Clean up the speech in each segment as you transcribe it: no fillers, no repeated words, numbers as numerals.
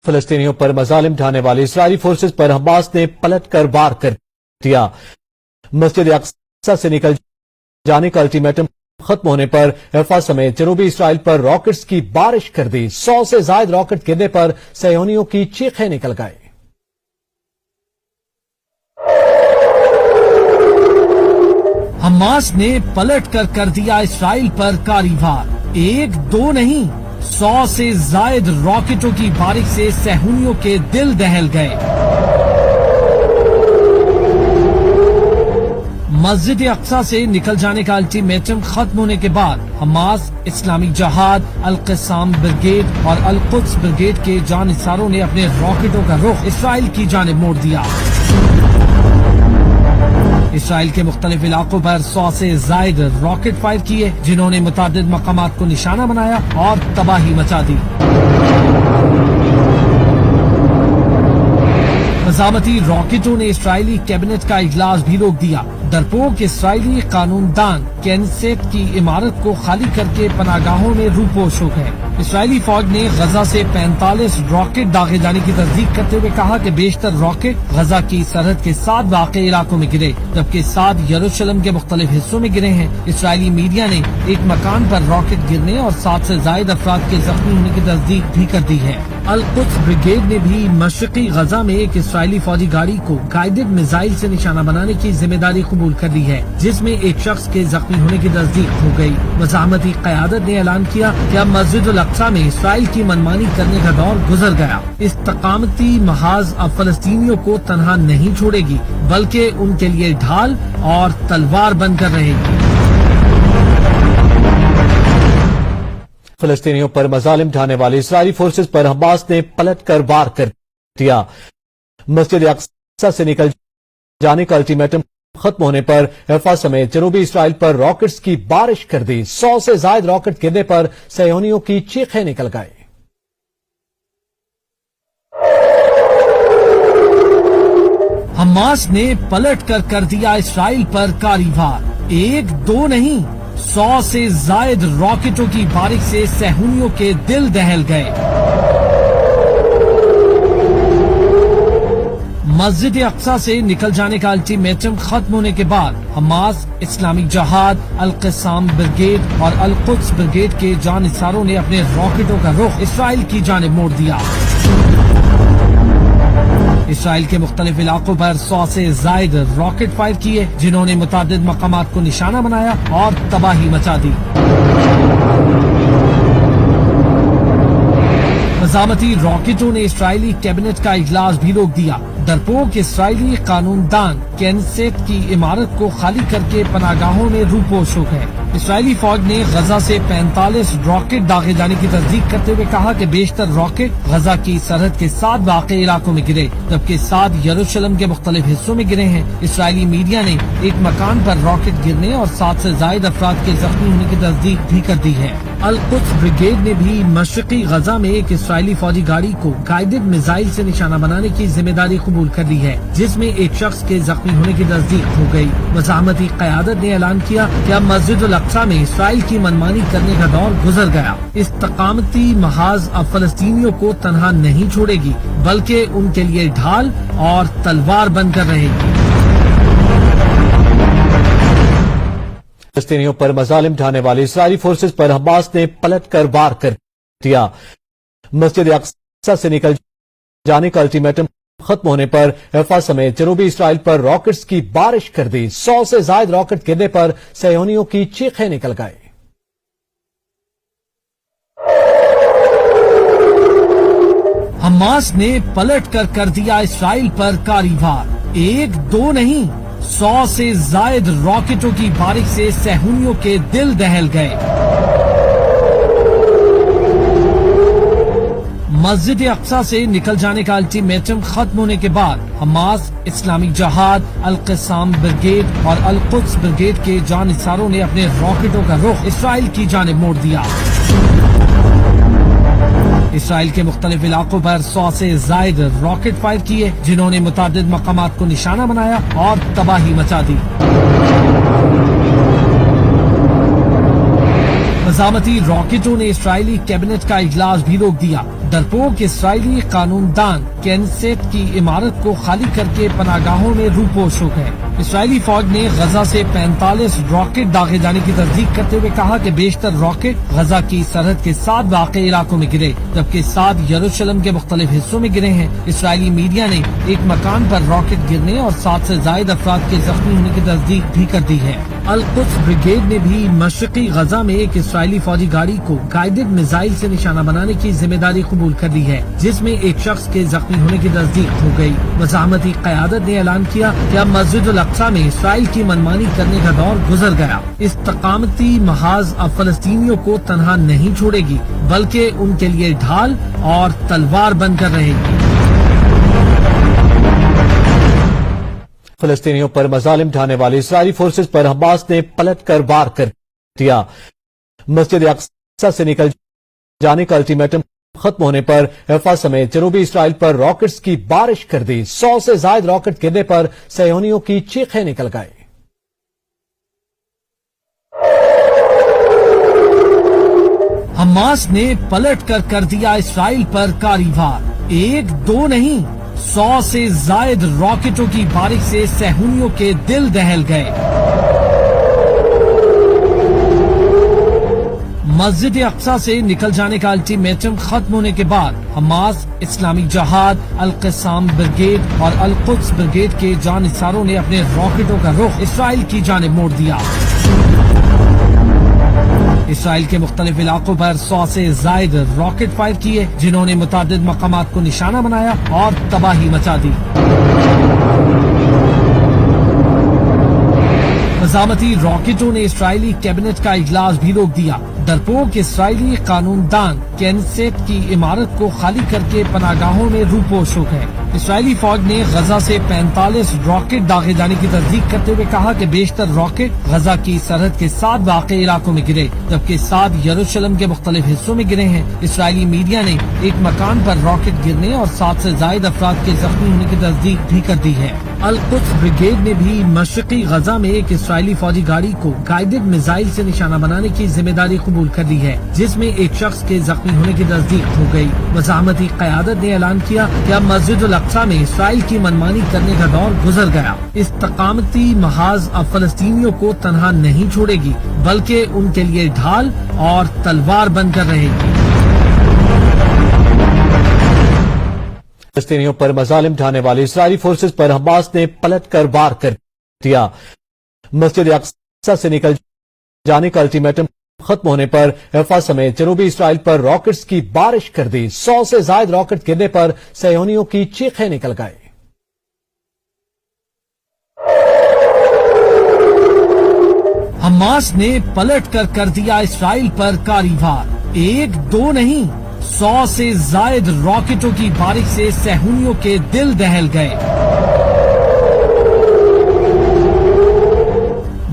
فلسطینیوں پر مظالم ڈھانے والی اسرائیلی فورسز پر حماس نے پلٹ کر وار کر دیا۔ مسجد اقصی سے نکل جانے کا الٹیمیٹم ختم ہونے پر رفح سمیت جنوبی اسرائیل پر راکٹس کی بارش کر دی۔ 100 سے زائد راکٹ گرنے پر صہیونیوں کی چیخیں نکل گئیں۔ حماس نے پلٹ کر دیا اسرائیل پر کاری وار۔ 1 2 نہیں 100 سے زائد راکٹوں کی بارش سے صہیونیوں کے دل دہل گئے۔ مسجد اقصی سے نکل جانے کا الٹیمیٹم ختم ہونے کے بعد حماس، اسلامی جہاد، القسام بریگیڈ اور القدس بریگیڈ کے جانثاروں نے اپنے راکٹوں کا رخ اسرائیل کی جانب موڑ دیا۔ اسرائیل کے مختلف علاقوں پر 100 سے زائد راکٹ فائر کیے، جنہوں نے متعدد مقامات کو نشانہ بنایا اور تباہی مچا دی۔ مزاحمتی راکٹوں نے اسرائیلی کیبنٹ کا اجلاس بھی روک دیا۔ ڈرپوک اسرائیلی قانون دان کینسیٹ کی عمارت کو خالی کر کے پناہ گاہوں میں روپوش ہو گئے۔ اسرائیلی فوج نے غزہ سے 45 راکٹ داغے جانے کی تصدیق کرتے ہوئے کہا کہ بیشتر راکٹ غزہ کی سرحد کے ساتھ واقع علاقوں میں گرے، جبکہ 7 یروشلم کے مختلف حصوں میں گرے ہیں۔ اسرائیلی میڈیا نے ایک مکان پر راکٹ گرنے اور 7 سے زائد افراد کے زخمی ہونے کی تصدیق بھی کر دی ہے۔ القدس بریگیڈ نے بھی مشرقی غزہ میں ایک اسرائیلی فوجی گاڑی کو گائیڈڈ میزائل سے نشانہ بنانے کی ذمہ داری قبول کر لی ہے، جس میں ایک شخص کے زخمی ہونے کی تصدیق ہو گئی۔ مزاحمتی قیادت نے اعلان کیا کہ اب مسجد الاقصی میں اسرائیل کی منمانی کرنے کا دور گزر گیا۔ استقامتی محاذ اب فلسطینیوں کو تنہا نہیں چھوڑے گی، بلکہ ان کے لیے ڈھال اور تلوار بن کر رہے گی۔ فلسطینیوں پر مظالم ڈھانے والی اسرائیلی فورسز پر حماس نے پلٹ کر وار کر دیا۔ مسجد اقصی سے نکل جانے کا الٹیمیٹم ختم ہونے پر رفح سمیت جنوبی اسرائیل پر راکٹس کی بارش کر دی۔ 100 سے زائد راکٹ گرنے پر صہیونیوں کی چیخیں نکل گئیں۔ حماس نے پلٹ کر دیا اسرائیل پر کاری وار۔ 1 2 نہیں 100 سے زائد راکٹوں کی بارش سے صہیونیوں کے دل دہل گئے۔ مسجد اقصی سے نکل جانے کا الٹیمیٹم ختم ہونے کے بعد حماس، اسلامی جہاد، القسام بریگیڈ اور القدس بریگیڈ کے جانثاروں نے اپنے راکٹوں کا رخ اسرائیل کی جانب موڑ دیا۔ اسرائیل کے مختلف علاقوں پر 100 سے زائد راکٹ فائر کیے، جنہوں نے متعدد مقامات کو نشانہ بنایا اور تباہی مچا دی۔ مزاحمتی راکٹوں نے اسرائیلی کیبنٹ کا اجلاس بھی روک دیا۔ ڈرپوک اسرائیلی قانون دان کینسیٹ کی عمارت کو خالی کر کے پناہ گاہوں میں روپوش ہو گئے۔ اسرائیلی فوج نے غزہ سے 45 راکٹ داغے جانے کی تصدیق کرتے ہوئے کہا کہ بیشتر راکٹ غزہ کی سرحد کے ساتھ واقع علاقوں میں گرے، جبکہ 7 یروشلم کے مختلف حصوں میں گرے ہیں۔ اسرائیلی میڈیا نے ایک مکان پر راکٹ گرنے اور 7 سے زائد افراد کے زخمی ہونے کی تصدیق بھی کر دی ہے۔ القدس بریگیڈ نے بھی مشرقی غزہ میں ایک اسرائیلی فوجی گاڑی کو گائیڈڈ میزائل سے نشانہ بنانے کی ذمہ داری قبول کر لی ہے، جس میں ایک شخص کے زخمی ہونے کی تصدیق ہو گئی۔ مزاحمتی قیادت نے اعلان کیا کہ اب مسجد الاقصی میں اسرائیل کی منمانی کرنے کا دور گزر گیا۔ استقامتی محاذ اب فلسطینیوں کو تنہا نہیں چھوڑے گی، بلکہ ان کے لیے ڈھال اور تلوار بن کر رہے گی۔ فلسطینیوں پر مظالم ڈھانے والی اسرائیلی فورسز پر حماس نے پلٹ کر وار کر دیا۔ مسجد اقصی سے نکل جانے کا الٹیمیٹم ختم ہونے پر رفح سمیت جنوبی اسرائیل پر راکٹس کی بارش کر دی۔ 100 سے زائد راکٹ گرنے پر صہیونیوں کی چیخیں نکل گئیں۔ حماس نے پلٹ کر دیا اسرائیل پر کاری وار۔ 1 2 نہیں 100 سے زائد راکٹوں کی بارش سے صہیونیوں کے دل دہل گئے۔ مسجد اقصی سے نکل جانے کا الٹیمیٹم ختم ہونے کے بعد حماس، اسلامی جہاد، القسام بریگیڈ اور القدس بریگیڈ کے جانثاروں نے اپنے راکٹوں کا رخ اسرائیل کی جانب موڑ دیا۔ اسرائیل کے مختلف علاقوں پر 100 سے زائد راکٹ فائر کیے، جنہوں نے متعدد مقامات کو نشانہ بنایا اور تباہی مچا دی۔ مزاحمتی راکٹوں نے اسرائیلی کیبنٹ کا اجلاس بھی روک دیا۔ डरपोक इसराइली कानूनदान कैनेसेट की इमारत को खाली करके पनागाहों में रूपोश हो गए। इसराइली फौज ने गजा से 45 रॉकेट दागे जाने की तस्दीक करते हुए कहा कि बेशतर रॉकेट गजा की सरहद के 7 वाक़ई इलाकों में गिरे, जबकि 7 यरूशलेम के मुख्तलिफ हिस्सों में गिरे हैं। इसराइली मीडिया ने एक मकान पर रॉकेट गिरने और 7 से ज्यादा अफराद के जख्मी होने की तस्दीक भी कर दी है। अल-कुद्स ब्रिगेड ने भी मशरकी गजा में एक इसराइली फौजी गाड़ी को गाइडेड मिसाइल से निशाना बनाने की जिम्मेदारी कबूल कर ली है, जिसमें एक शख्स के जख्मी होने की तस्दीक हो गई। वज़ामती क़यादत ने ऐलान किया कि अब मस्जिद अल अक्सा में इसराइल की मनमानी करने का दौर गुजर गया। इस्तकामती महाज अब फलस्तीनियों को तनहा नहीं छोड़ेगी, बल्कि उनके लिए ढाल और तलवार बनकर रहेगी। फलस्तीनियों पर मजालिम ढाने वाली इसराइली फोर्सेज पर हमास ने पलट कर वार कर दिया। मस्जिद अक्सा से निकल जाने का अल्टीमेटम खत्म होने पर रफा समेत जनूबी इसराइल पर रॉकेट्स की बारिश कर दी। 100 से ज्यादा रॉकेट गिरने पर सहयोनियों की चीखें निकल गई। हमास ने पलट कर दिया इसराइल पर कारवार। 1 2 नहीं, 100 से जायद रॉकेटों की बारिश से सहूनियों के दिल दहल गए। मस्जिद अक्सा से निकल जाने का अल्टीमेटम खत्म होने के बाद हमास, इस्लामी जहाद, अल-क़स्साम ब्रिगेड और अल-कुद्स ब्रिगेड के जानिसारों ने अपने रॉकेटों का रुख इसराइल की जानिब मोड़ दिया। इसराइल के मुख्तलिफ इलाकों पर 100 से जायद रॉकेट फायर किए, जिन्होंने मुतादिद मकामात को निशाना बनाया और तबाही मचा दी। वज़ामती रॉकेटों ने इसराइली कैबिनेट का इजलास भी रोक दिया। डरपोक इसराइली कानूनदान कैनेसेट की इमारत को खाली करके पनागाहों में रूपोश हो गए। इसराइली फौज ने गजा से 45 रॉकेट दागे जाने की तस्दीक करते हुए कहा कि बेशतर रॉकेट गजा की सरहद के 7 वाक़ई इलाकों में गिरे, जबकि 7 यरूशलेम के मुख्तलिफ हिस्सों में गिरे हैं। इसराइली मीडिया ने एक मकान पर रॉकेट गिरने और 7 से ज्यादा अफराद के जख्मी होने की तस्दीक भी कर दी है। अल-कुद्स ब्रिगेड ने भी मशरकी गजा में एक इसराइली फौजी गाड़ी को गाइडेड मिसाइल से निशाना बनाने की जिम्मेदारी कबूल कर ली है, जिसमें एक शख्स के जख्मी होने की तस्दीक हो गई। वज़ामती क़यादत ने ऐलान किया कि अब मस्जिद अल अक्सा में इसराइल की मनमानी करने का दौर गुजर गया। इस्तकामती महाज अब फलस्तीनियों को तनहा नहीं छोड़ेगी, बल्कि उनके लिए ढाल और तलवार बनकर रहेगी। फलस्तीनियों पर मजालिम ढाने वाली इसराइली फोर्सेज पर हमास ने पलट कर वार कर दिया। मस्जिद अक्सा से निकल जाने का अल्टीमेटम खत्म होने पर रफा समेत जनूबी इसराइल पर रॉकेट्स की बारिश कर दी। 100 से ज्यादा रॉकेट गिरने पर सहयोनियों की चीखें निकल गई। हमास ने पलट कर दिया इसराइल पर कारवार। 1 2 नहीं, 100 से जायद रॉकेटों की बारिश से सहूनियों के दिल दहल गए।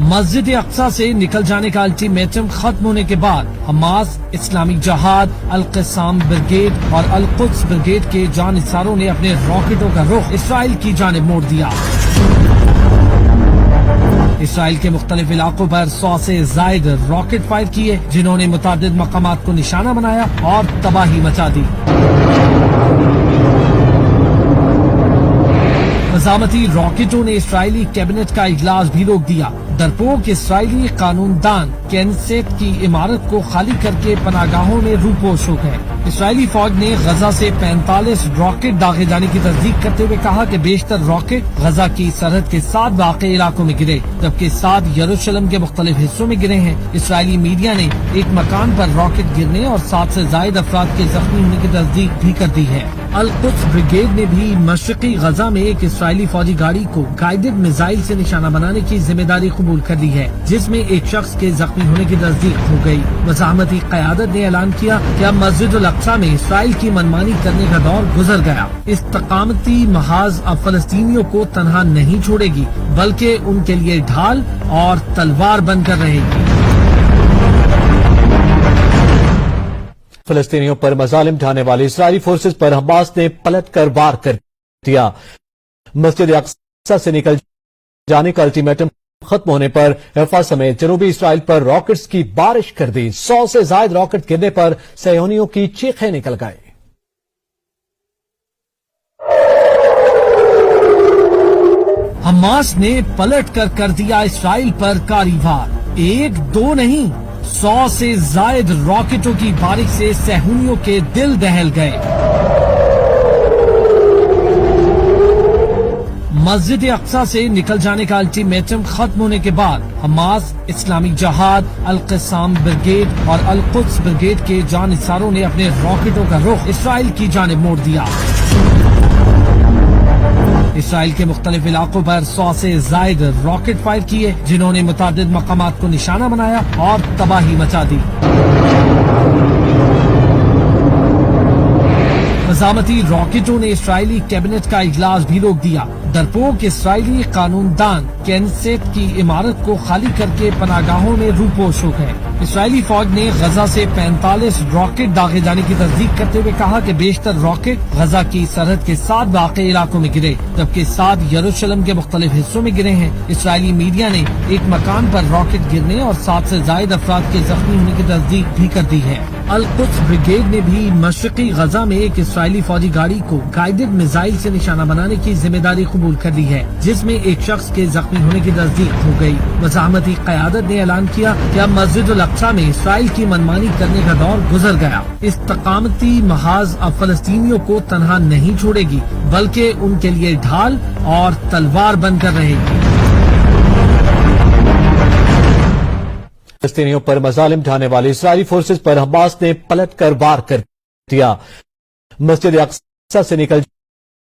मस्जिद अक्सा से निकल जाने का अल्टीमेटम खत्म होने के बाद हमास, इस्लामी जहाद, अल-क़स्साम ब्रिगेड और अल-कुद्स ब्रिगेड के जानिसारों ने अपने रॉकेटों का रुख इसराइल की जानिब मोड़ दिया। इसराइल के मुख्तलिफ इलाकों पर 100 से जायद रॉकेट फायर किए, जिन्होंने मुतादिद मकामात को निशाना बनाया और तबाही मचा दी। वज़ामती रॉकेटों ने इसराइली कैबिनेट का इजलास भी रोक दिया। डरपोक इसराइली कानूनदान कैनेसेट की इमारत को खाली करके पनागाहों में रूपोश हो गए। इसराइली फौज ने गजा से 45 रॉकेट दागे जाने की तस्दीक करते हुए कहा कि बेशतर रॉकेट गजा की सरहद के 7 वाक़ई इलाकों में गिरे, जबकि 7 यरूशलेम के मुख्तलिफ हिस्सों में गिरे हैं। इसराइली मीडिया ने एक मकान पर रॉकेट गिरने और 7 से ज्यादा अफराद के जख्मी होने की तस्दीक भी कर दी है। अल-कुद्स ब्रिगेड ने भी मशरकी गजा में एक इसराइली फौजी गाड़ी को गाइडेड मिसाइल से निशाना बनाने की जिम्मेदारी कबूल कर ली है, जिसमें एक शख्स के जख्मी होने की तस्दीक हो गई। वज़ामती क़यादत ने ऐलान किया कि अब मस्जिद अल अक्सा में इसराइल की मनमानी करने का दौर गुजर गया। इस्तकामती महाज अब फलस्तीनियों को तनहा नहीं छोड़ेगी, बल्कि उनके लिए ढाल और तलवार बनकर रहेगी। फलस्तीनियों पर मजालिम ढाने वाली इसराइली फोर्सेज पर हमास ने पलट कर वार कर दिया। मस्जिद अक्सा से निकल जाने का अल्टीमेटम खत्म होने पर रफा समेत जनूबी इसराइल पर रॉकेट्स की बारिश कर दी। 100 से ज्यादा रॉकेट गिरने पर सहयोनियों की चीखें निकल गई। हमास ने पलट कर दिया इसराइल पर कारी वार। 1 2 नहीं 100 से जायद रॉकेटों की बारिश से सहूनियों के दिल दहल गए। मस्जिद अक्सा से निकल जाने का अल्टीमेटम खत्म होने के बाद हमास, इस्लामी जहाद, अल क़स्साम ब्रिगेड और अल कुद्स ब्रिगेड के जानिसारों ने अपने रॉकेटों का रुख इसराइल की जानिब मोड़ दिया। इसराइल के मुख्तलिफ इलाकों पर 100 से जायद रॉकेट फायर किए, जिन्होंने मुतादिद मकामात को निशाना बनाया और तबाही मचा दी। मज़ामती रॉकेटों ने इसराइली कैबिनेट का इजलास भी रोक दिया। डरपोक इसराइली कानूनदान केनेसेट की इमारत को खाली करके पनागाहों में रूपोश हो गए। इसराइली फौज ने गजा से 45 रॉकेट दागे जाने की तस्दीक करते हुए कहा कि बेशतर रॉकेट गजा की सरहद के 7 वाक़ई इलाकों में गिरे, जबकि 7 यरूशलेम के मुख्तलिफ हिस्सों में गिरे हैं। इसराइली मीडिया ने एक मकान पर रॉकेट गिरने और 7 से जायद अफराद के जख्मी होने की तस्दीक भी कर दी है। अल कुद्स ब्रिगेड ने भी मशरकी गजा में एक इसराइली फौजी गाड़ी को गाइडेड मिसाइल से निशाना बनाने की जिम्मेदारी कबूल कर ली है, जिसमें एक शख्स के जख्मी होने की तस्दीक हो गई। मज़ाहमती क़यादत ने ऐलान किया कि अब मस्जिद अल अक्सा में इसराइल की मनमानी करने का दौर गुजर गया। इस्तकामती महाज अब फलस्तीनियों को तनहा नहीं छोड़ेगी, बल्कि उनके लिए ढाल और तलवार बनकर रहेगी। फलस्तीनियों पर मजालिम ढाने वाली इस्राइली फोर्सेज पर हमास ने पलटकर वार कर दिया। मस्जिद अक्सा से निकल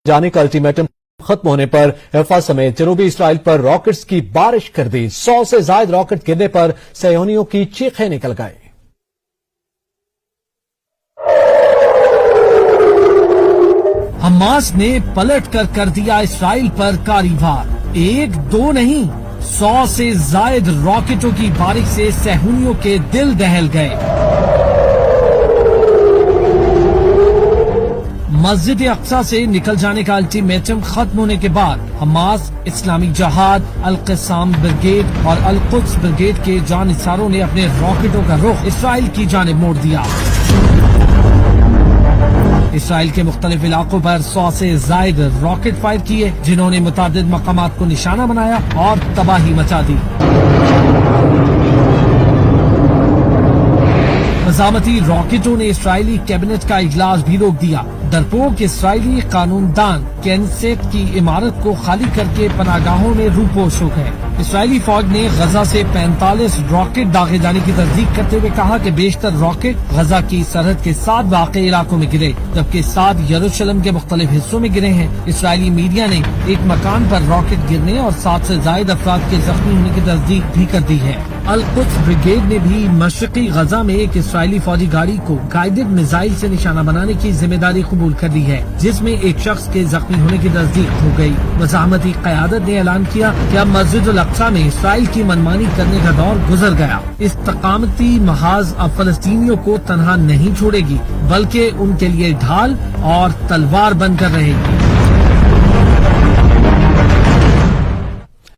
जाने का अल्टीमेटम खत्म होने पर हफा समेत जनूबी इसराइल पर रॉकेट्स की बारिश कर दी। 100 से जायद रॉकेट गिरने पर सहयोनियों की चीखें निकल गए। हमास ने पलट कर दिया इसराइल पर कारी वार। 1 2 नहीं 100 से जायद रॉकेटों की बारिश से सहूनियों के दिल दहल गए। मस्जिद अक्सा से निकल जाने का अल्टीमेटम खत्म होने के बाद हमास, इस्लामी जहाद, अल क़स्साम ब्रिगेड और अल कुद्स ब्रिगेड के जानिसारों ने अपने रॉकेटों का रुख इसराइल की जानिब मोड़ दिया। इसराइल के मुख्तलिफ इलाकों पर 100 से जायद रॉकेट फायर किए, जिन्होंने मुतादिद मकामात को निशाना बनाया और तबाही मचा दी। मज़ामती रॉकेटों ने इसराइली कैबिनेट का इजलास भी रोक दिया। डरपोक इसराइली कानूनदान केनेसेट की इमारत को खाली करके पनागाहों में रूपोश हो गए। इसराइली फौज ने गजा से 45 रॉकेट दागे जाने की तस्दीक करते हुए कहा कि बेशतर रॉकेट गजा की सरहद के 7 वाक़ई इलाकों में गिरे, जबकि 7 यरूशलेम के मुख्तलिफ हिस्सों में गिरे हैं। इसराइली मीडिया ने एक मकान पर रॉकेट गिरने और 7 से जायद अफराद के जख्मी होने की तस्दीक भी कर दी है। अल कुद्स ब्रिगेड ने भी मशरकी गजा में एक इसराइली फौजी गाड़ी को गाइडेड मिसाइल से निशाना बनाने की जिम्मेदारी कबूल कर ली है, जिसमें एक शख्स के जख्मी होने की तस्दीक हो गई। मज़ाहमती क़यादत ने ऐलान किया कि अब मस्जिद अल अक्सा में इसराइल की मनमानी करने का दौर गुजर गया। इस्तकामती महाज अब फलस्तीनियों को तनहा नहीं छोड़ेगी, बल्कि उनके लिए ढाल और तलवार बनकर रहेगी।